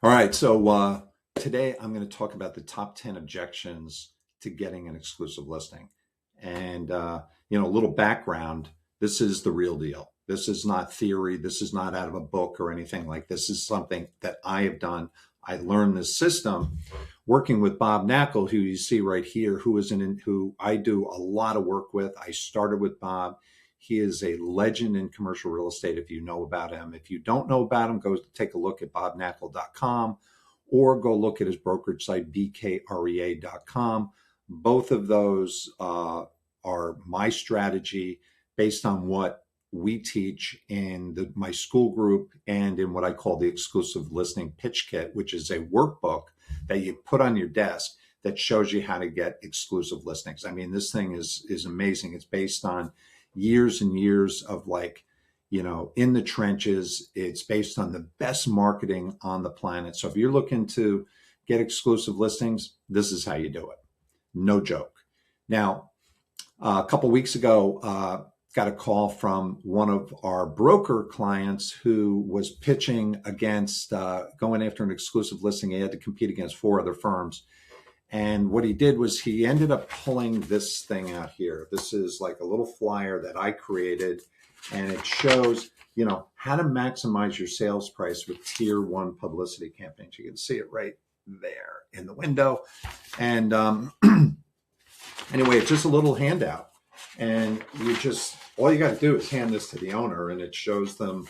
All right, so today I'm going to talk about the top 10 objections to getting an exclusive listing. And, a little background, this is the real deal. This is not theory. This is not out of a book or anything like this. This is something that I have done. I learned this system working with Bob Knackel, who you see right here, who I do a lot of work with. I started with Bob. He is a legend in commercial real estate if you know about him. If you don't know about him, go take a look at bobknackel.com or go look at his brokerage site, bkrea.com. Both of those are my strategy based on what we teach in my school group and in what I call the exclusive listing pitch kit, which is a workbook that you put on your desk that shows you how to get exclusive listings. I mean, this thing is amazing. It's based on years and years of in the trenches. It's based on the best marketing on the planet. So if you're looking to get exclusive listings, this is how you do it. No joke. Now, a couple weeks ago, got a call from one of our broker clients who was pitching against going after an exclusive listing. He had to compete against 4 other firms. And what he did was he ended up pulling this thing out here. This is like a little flyer that I created, and it shows, how to maximize your sales price with tier 1 publicity campaigns. You can see it right there in the window. And anyway, it's just a little handout. And all you got to do is hand this to the owner, and it shows them,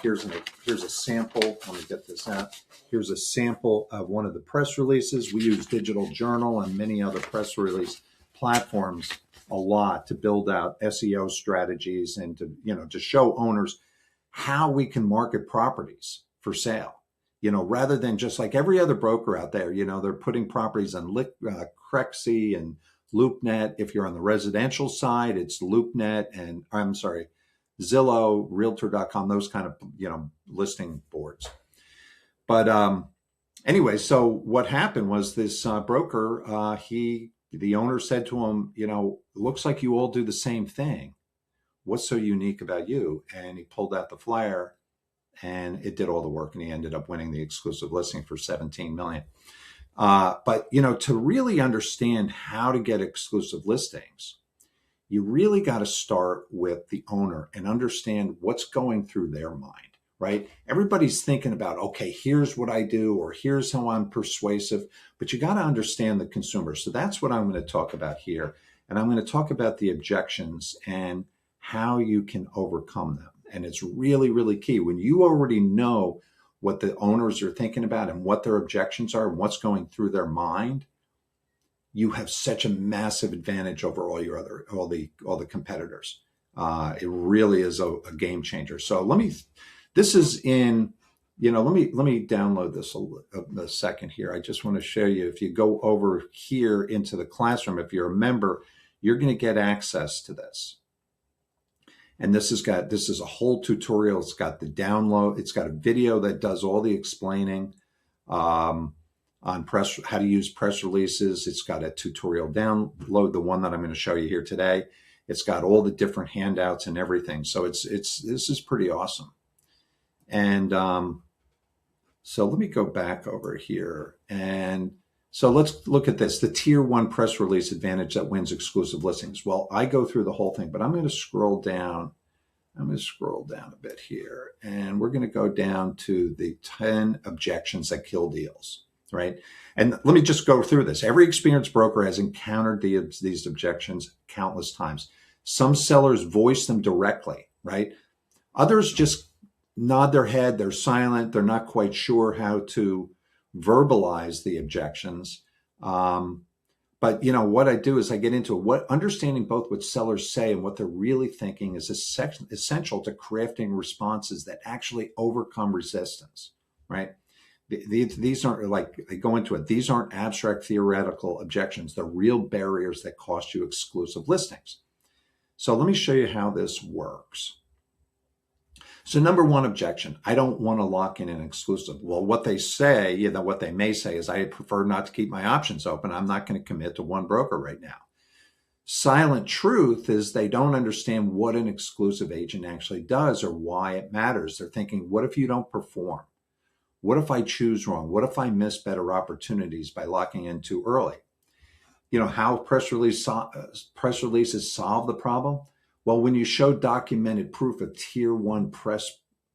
here's a sample. Let me get this out. Here's a sample of one of the press releases. We use Digital Journal and many other press release platforms a lot to build out SEO strategies and to show owners how we can market properties for sale. Rather than just like every other broker out there, they're putting properties on Crexy and LoopNet. If you're on the residential side, it's LoopNet and Zillow, Realtor.com, those kind of, listing boards. But anyway, so what happened was this broker, the owner said to him, looks like you all do the same thing. What's so unique about you? And he pulled out the flyer and it did all the work, and he ended up winning the exclusive listing for $17 million. But, to really understand how to get exclusive listings, you really got to start with the owner and understand what's going through their mind, right? Everybody's thinking about, okay, here's what I do, or here's how I'm persuasive, but you got to understand the consumer. So that's what I'm going to talk about here. And I'm going to talk about the objections and how you can overcome them. And it's really, really key. When you already know what the owners are thinking about and what their objections are and what's going through their mind, you have such a massive advantage over all the competitors. It really is a game changer. So let me download this a second here. I just want to show you, if you go over here into the classroom, if you're a member, you're going to get access to this. And this is a whole tutorial. It's got the download. It's got a video that does all the explaining on how to use press releases. It's got a tutorial download, the one that I'm going to show you here today. It's got all the different handouts and everything. So this is pretty awesome. And so let me go back over here. And so let's look at this, the tier 1 press release advantage that wins exclusive listings. Well, I go through the whole thing, but I'm going to scroll down. I'm going to scroll down a bit here, and we're going to go down to the 10 objections that kill deals, right? And let me just go through this. Every experienced broker has encountered these objections countless times. Some sellers voice them directly, right? Others just nod their head. They're silent. They're not quite sure how to verbalize the objections. But what I do is I get into understanding both what sellers say and what they're really thinking is essential to crafting responses that actually overcome resistance, right? These aren't like, I go into it. These aren't abstract theoretical objections. They're real barriers that cost you exclusive listings. So let me show you how this works. So number 1 objection, I don't want to lock in an exclusive. Well, what they say, what they may say is, I prefer not to keep my options open. I'm not going to commit to one broker right now. Silent truth is they don't understand what an exclusive agent actually does or why it matters. They're thinking, what if you don't perform? What if I choose wrong? What if I miss better opportunities by locking in too early? You know how press releases solve the problem? Well, when you show documented proof of tier one press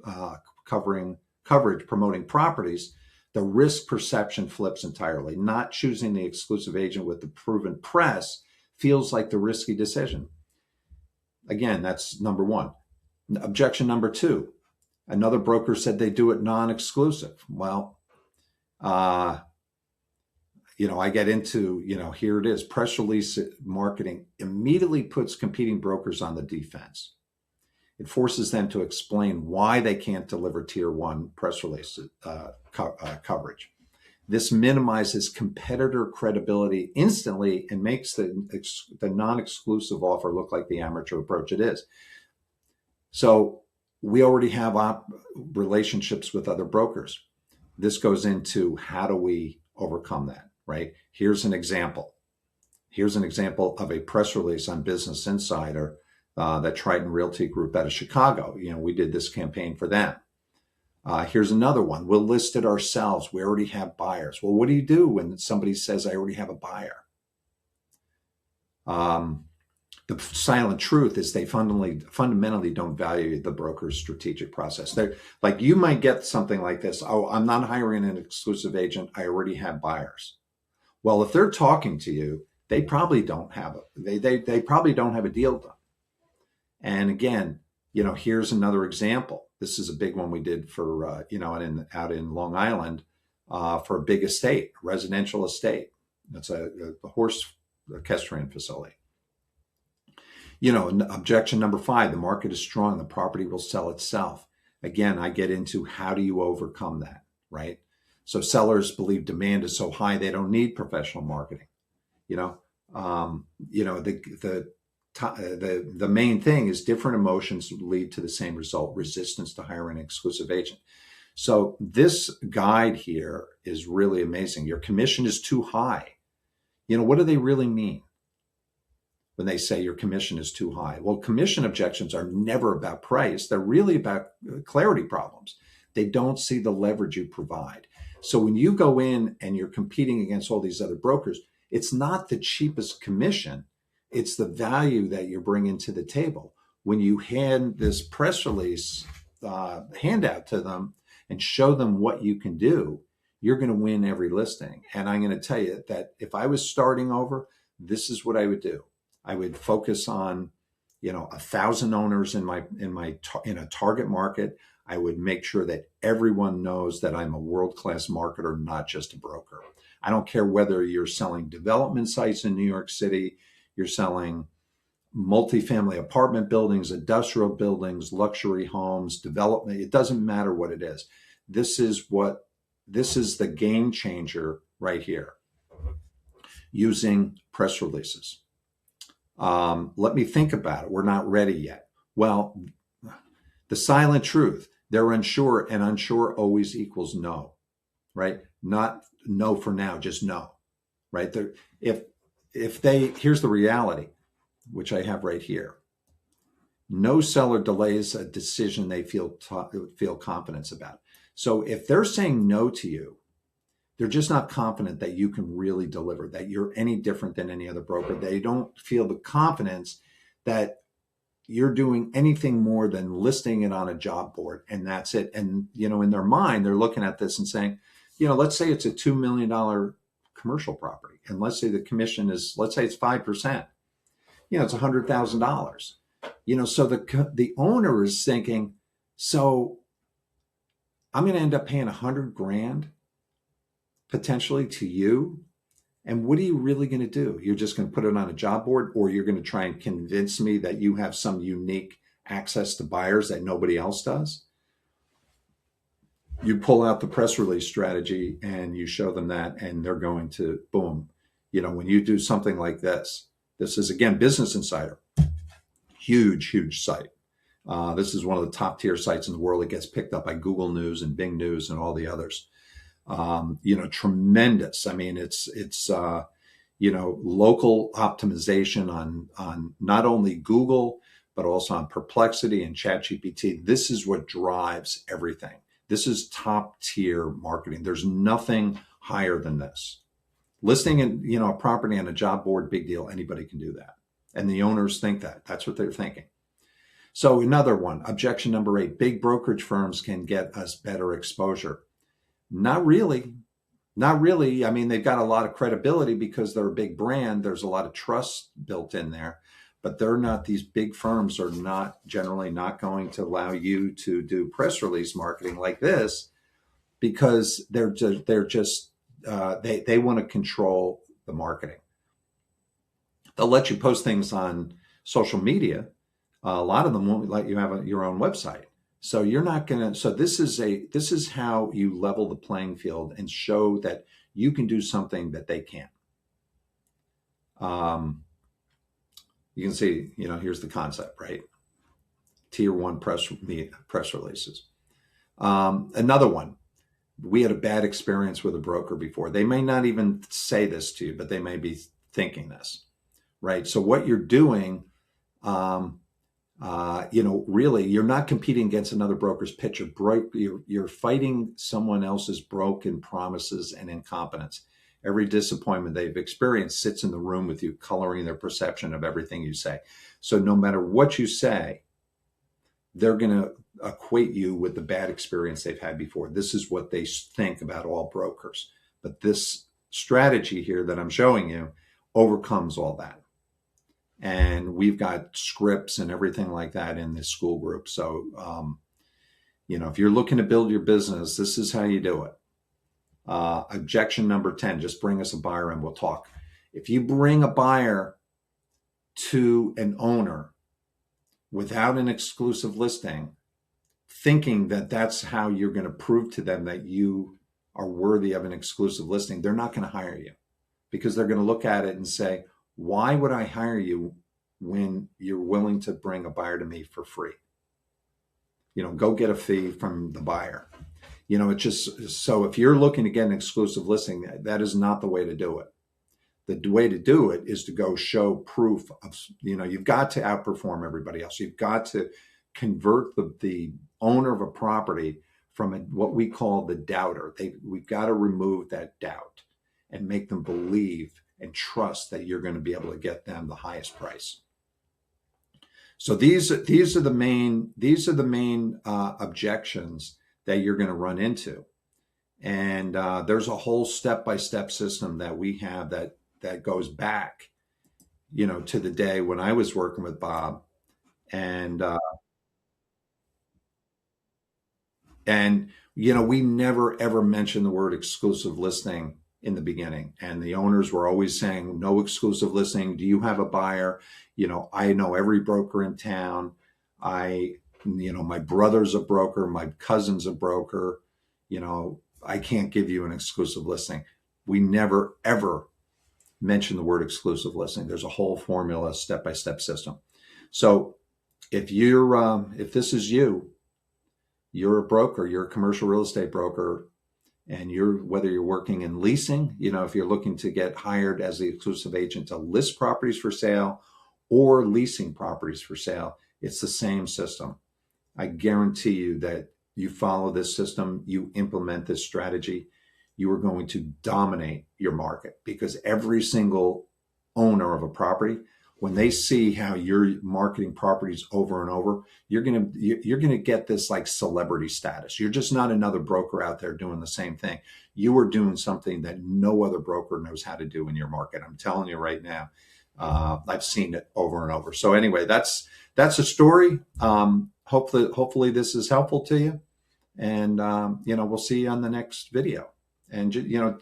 uh, coverage promoting properties, the risk perception flips entirely. Not choosing the exclusive agent with the proven press feels like the risky decision. Again, that's number one. Objection number two, another broker said they do it non-exclusive. Well, uh, I get into, here it is. Press release marketing immediately puts competing brokers on the defense. It forces them to explain why they can't deliver tier one press release coverage. This minimizes competitor credibility instantly and makes the non-exclusive offer look like the amateur approach it is. So we already have relationships with other brokers. This goes into how do we overcome that, right? Here's an example. Here's an example of a press release on Business Insider that Triton Realty Group out of Chicago. We did this campaign for them. Here's another one. We'll list it ourselves. We already have buyers. Well, what do you do when somebody says, I already have a buyer? The silent truth is they fundamentally don't value the broker's strategic process. They're like, you might get something like this. Oh, I'm not hiring an exclusive agent. I already have buyers. Well, if they're talking to you, they probably don't have they probably don't have a deal done. And again, here's another example. This is a big one we did for out in Long Island for a big estate, residential estate. That's a horse equestrian facility. Objection number 5, the market is strong. The property will sell itself. Again, I get into how do you overcome that, right? So sellers believe demand is so high, they don't need professional marketing. The main thing is different emotions lead to the same result, resistance to hiring an exclusive agent. So this guide here is really amazing. Your commission is too high. What do they really mean when they say your commission is too high? Well, commission objections are never about price. They're really about clarity problems. They don't see the leverage you provide. So when you go in and you're competing against all these other brokers, it's not the cheapest commission. It's the value that you're bringing to the table. When you hand this press release handout to them and show them what you can do, you're going to win every listing. And I'm going to tell you that if I was starting over, this is what I would do. I would focus on, 1,000 owners in a target market. I would make sure that everyone knows that I'm a world-class marketer, not just a broker. I don't care whether you're selling development sites in New York City, you're selling multifamily apartment buildings, industrial buildings, luxury homes, development. It doesn't matter what it is. This is the game changer right here, using press releases. Let me think about it. We're not ready yet. Well, the silent truth, they're unsure, and unsure always equals no, right? Not no for now, just no, right? Here's the reality, which I have right here. No seller delays a decision they feel confidence about. So if they're saying no to you, they're just not confident that you can really deliver, that you're any different than any other broker. They don't feel the confidence that you're doing anything more than listing it on a job board, and that's it. And, in their mind, they're looking at this and saying, let's say it's a $2 million commercial property. And let's say the commission is, let's say it's 5%, it's $100,000. So the owner is thinking, so I'm going to end up paying $100,000 potentially to you. And what are you really going to do? You're just going to put it on a job board, or you're going to try and convince me that you have some unique access to buyers that nobody else does? You pull out the press release strategy and you show them that, and they're going to, boom. When you do something like this is, again, Business Insider, huge site. This is one of the top tier sites in the world. It gets picked up by Google News and Bing News and all the others. Tremendous. I mean, it's local optimization on not only Google, but also on Perplexity and ChatGPT. This is what drives everything. This is top tier marketing. There's nothing higher than this. Listing a property on a job board, big deal. Anybody can do that. And the owners think that. That's what they're thinking. So another one, objection number 8, big brokerage firms can get us better exposure. Not really. Not really. I mean, they've got a lot of credibility because they're a big brand. There's a lot of trust built in there, but they're not, these big firms are not generally not going to allow you to do press release marketing like this because they want to control the marketing. They'll let you post things on social media. A lot of them won't let you have your own website. So you're not going to, so this is how you level the playing field and show that you can do something that they can't. You can see, here's the concept, right? Tier 1 press releases. Another one, we had a bad experience with a broker before. They may not even say this to you, but they may be thinking this, right? So what you're doing, really, you're not competing against another broker's pitch. You're fighting someone else's broken promises and incompetence. Every disappointment they've experienced sits in the room with you, coloring their perception of everything you say. So no matter what you say, they're going to equate you with the bad experience they've had before. This is what they think about all brokers. But this strategy here that I'm showing you overcomes all that. And we've got scripts and everything like that in this school group. So, if you're looking to build your business, this is how you do it. Objection number 10, just bring us a buyer and we'll talk. If you bring a buyer to an owner without an exclusive listing, thinking that that's how you're going to prove to them that you are worthy of an exclusive listing, they're not going to hire you because they're going to look at it and say, why would I hire you when you're willing to bring a buyer to me for free? Go get a fee from the buyer. It's just, so if you're looking to get an exclusive listing, that is not the way to do it. The way to do it is to go show proof of, you've got to outperform everybody else. You've got to convert the owner of a property from what we call the doubter. We've got to remove that doubt and make them believe and trust that you're going to be able to get them the highest price. So these are the main objections that you're going to run into, and there's a whole step-by-step system that we have that goes back, to the day when I was working with Bob, and we never ever mentioned the word exclusive listing in the beginning. And the owners were always saying, no exclusive listing. Do you have a buyer? I know every broker in town. My brother's a broker. My cousin's a broker. I can't give you an exclusive listing. We never, ever mentioned the word exclusive listing. There's a whole formula, step-by-step system. So if this is you're a broker, you're a commercial real estate broker, and whether you're working in leasing, if you're looking to get hired as the exclusive agent to list properties for sale or leasing properties for sale, it's the same system. I guarantee you that you follow this system, you implement this strategy, you are going to dominate your market, because every single owner of a property, when they see how you're marketing properties over and over, you're going to get this like celebrity status. You're just not another broker out there doing the same thing. You are doing something that no other broker knows how to do in your market. I'm telling you right now. I've seen it over and over. So anyway, that's a story. Hopefully this is helpful to you, and we'll see you on the next video. And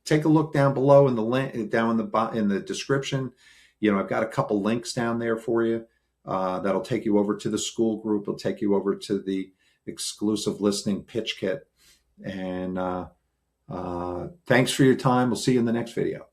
take a look down below in the link down in the description. I've got a couple links down there for you that'll take you over to the school group. It'll take you over to the exclusive listing pitch kit. And thanks for your time. We'll see you in the next video.